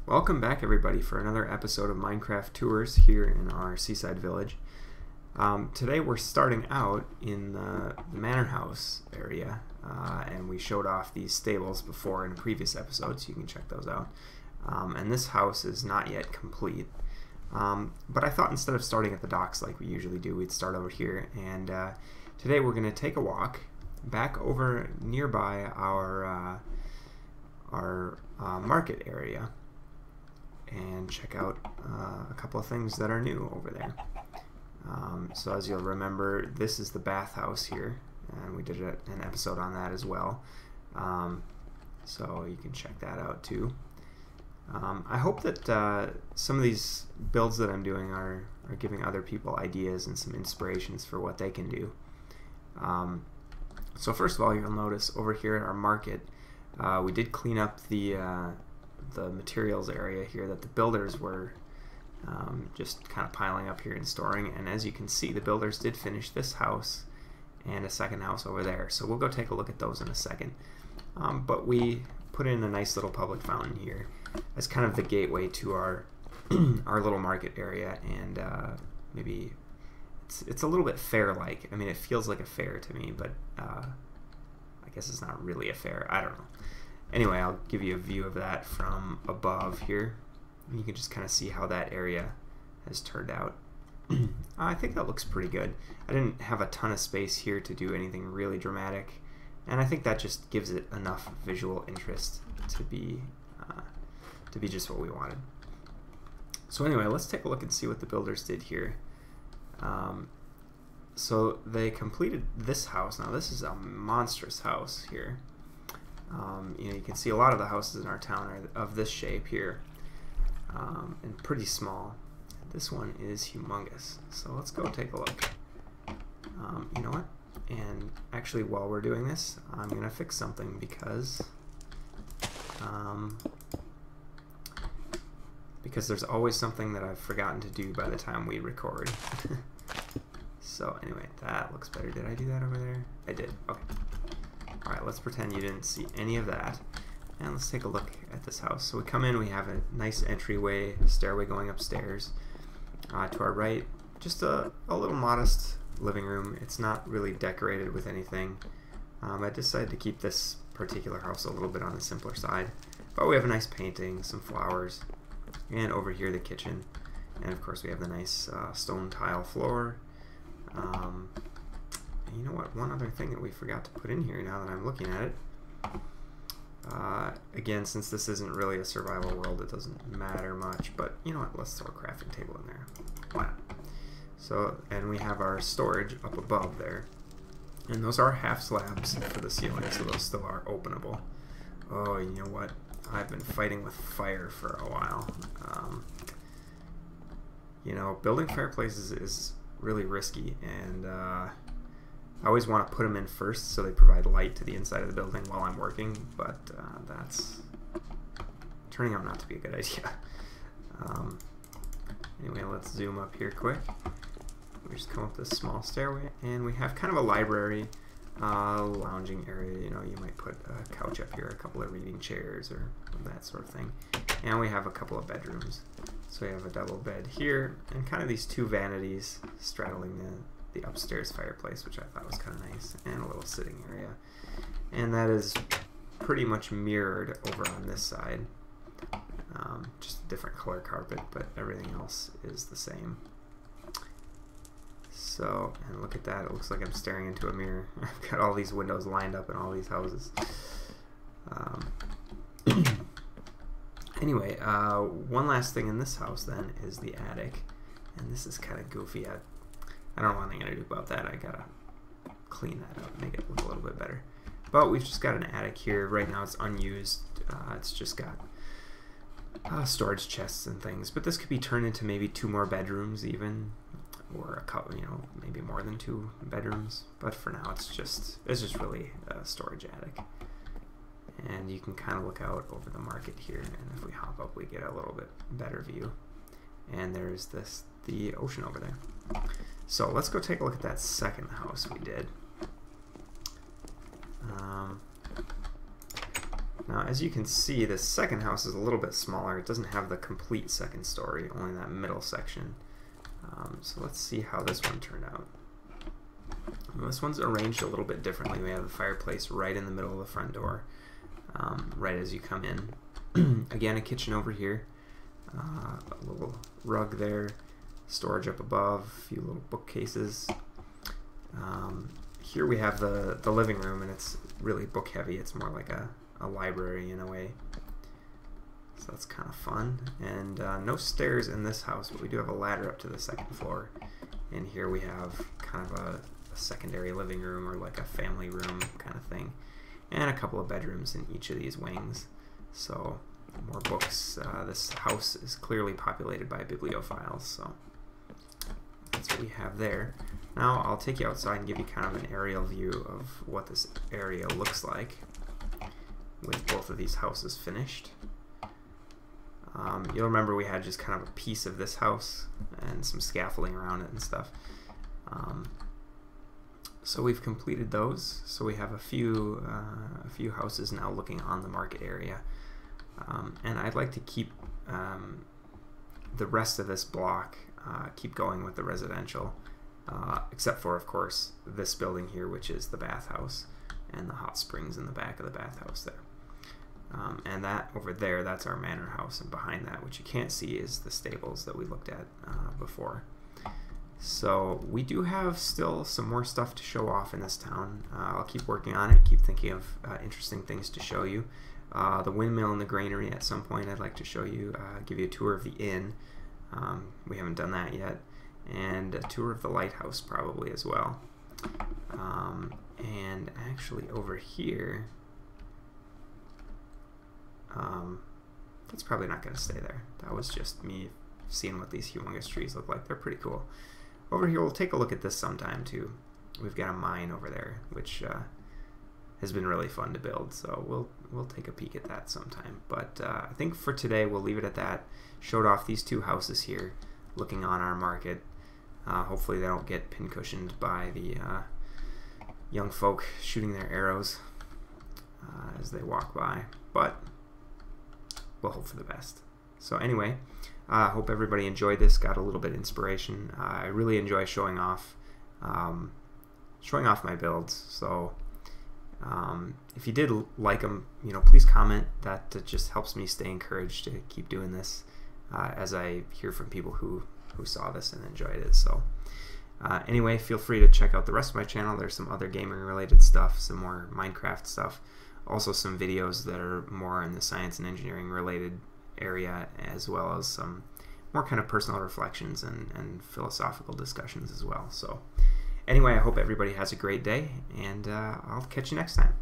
Welcome back everybody for another episode of Minecraft Tours here in our Seaside village. Today we're starting out in the Manor House area and we showed off these stables before in previous episodes, so you can check those out. And this house is not yet complete. But I thought instead of starting at the docks like we usually do, we'd start over here. And today we're going to take a walk back over nearby our market area and check out a couple of things that are new over there. So as you'll remember, this is the bathhouse here, and we did an episode on that as well. So you can check that out too. I hope that some of these builds that I'm doing are giving other people ideas and some inspirations for what they can do. So first of all, you'll notice over here at our market, we did clean up the materials area here that the builders were just kind of piling up here and storing. And as you can see, the builders did finish this house and a second house over there. So we'll go take a look at those in a second. But we put in a nice little public fountain here as kind of the gateway to our our little market area, and maybe it's a little bit fair-like. I mean, it feels like a fair to me, but I guess it's not really a fair. I don't know. Anyway, I'll give you a view of that from above here. You can just kind of see how that area has turned out. I think that looks pretty good. I didn't have a ton of space here to do anything really dramatic, and I think that just gives it enough visual interest to be just what we wanted. So anyway, let's take a look and see what the builders did here. So they completed this house. Now this is a monstrous house here. You can see a lot of the houses in our town are of this shape here, and pretty small. This one is humongous, so let's go take a look. You know what? And actually, while we're doing this, I'm gonna fix something because there's always something that I've forgotten to do by the time we record. So anyway, that looks better. Did I do that over there? I did. Okay. Alright, let's pretend you didn't see any of that. And let's take a look at this house. So we come in, we have a nice entryway, stairway going upstairs. To our right, just a little modest living room. It's not really decorated with anything. I decided to keep this particular house a little bit on the simpler side. But we have a nice painting, some flowers, and over here the kitchen. And of course we have the nice stone tile floor. You know what, one other thing that we forgot to put in here now that I'm looking at it. Again, since this isn't really a survival world, it doesn't matter much, but you know what, let's throw a crafting table in there. Why not? So, and we have our storage up above there. And those are half slabs for the ceiling, so those still are openable. Oh, you know what? I've been fighting with fire for a while. You know, building fireplaces is really risky, and I always want to put them in first so they provide light to the inside of the building while I'm working, but that's turning out not to be a good idea. Anyway, let's zoom up here quick. We just come up this small stairway, and we have kind of a library, lounging area. You know, you might put a couch up here, a couple of reading chairs, or that sort of thing. And we have a couple of bedrooms. So we have a double bed here, and kind of these two vanities straddling the upstairs fireplace, which I thought was kind of nice, and a little sitting area. And that is pretty much mirrored over on this side. Just a different color carpet, but everything else is the same. So, and look at that, it looks like I'm staring into a mirror. I've got all these windows lined up in all these houses. Anyway, one last thing in this house then is the attic. And this is kind of goofy. I don't know what I'm going to do about that. I gotta clean that up, make it look a little bit better. But we've just got an attic here. Right now it's unused. It's just got storage chests and things. But this could be turned into maybe 2 more bedrooms even, or a couple, you know, maybe more than 2 bedrooms. But for now, it's just really a storage attic. And you can kind of look out over the market here. And if we hop up, we get a little bit better view. And there's the ocean over there. So let's go take a look at that second house we did. Now, as you can see, this second house is a little bit smaller. It doesn't have the complete second story, only that middle section. So let's see how this one turned out. Well, this one's arranged a little bit differently. We have the fireplace right in the middle of the front door, right as you come in. Again, a kitchen over here, a little rug there, storage up above, a few little bookcases. Here we have the living room, and it's really book heavy. It's more like a library in a way. So that's kind of fun. And no stairs in this house, but we do have a ladder up to the second floor. And here we have kind of a secondary living room, or like a family room kind of thing. And a couple of bedrooms in each of these wings. So more books. This house is clearly populated by bibliophiles, so that's what we have there. Now I'll take you outside and give you kind of an aerial view of what this area looks like with both of these houses finished. You'll remember we had just kind of a piece of this house and some scaffolding around it and stuff. So we've completed those. So we have a few houses now looking on the market area, and I'd like to keep the rest of this block, keep going with the residential, except for, of course, this building here, which is the bathhouse, and the hot springs in the back of the bathhouse there. And that over there, that's our manor house, and behind that, which you can't see, is the stables that we looked at before. So we do have still some more stuff to show off in this town. I'll keep working on it, keep thinking of interesting things to show you. The windmill and the granary at some point I'd like to show you, give you a tour of the inn. We haven't done that yet. And a tour of the lighthouse probably as well. And actually over here, that's probably not going to stay there. That was just me seeing what these humongous trees look like. They're pretty cool. Over here, we'll take a look at this sometime too. We've got a mine over there, which has been really fun to build. So we'll take a peek at that sometime. But I think for today, we'll leave it at that. Showed off these two houses here, looking on our market. Hopefully, they don't get pincushioned by the young folk shooting their arrows as they walk by. But we'll hope for the best. So anyway, I hope everybody enjoyed this, got a little bit of inspiration. I really enjoy showing off my builds. So if you did like them, please comment. That just helps me stay encouraged to keep doing this as I hear from people who saw this and enjoyed it. So anyway, feel free to check out the rest of my channel. There's some other gaming related stuff, some more Minecraft stuff, also some videos that are more in the science and engineering related area, as well as some more kind of personal reflections and philosophical discussions as well. So anyway, I hope everybody has a great day, and I'll catch you next time.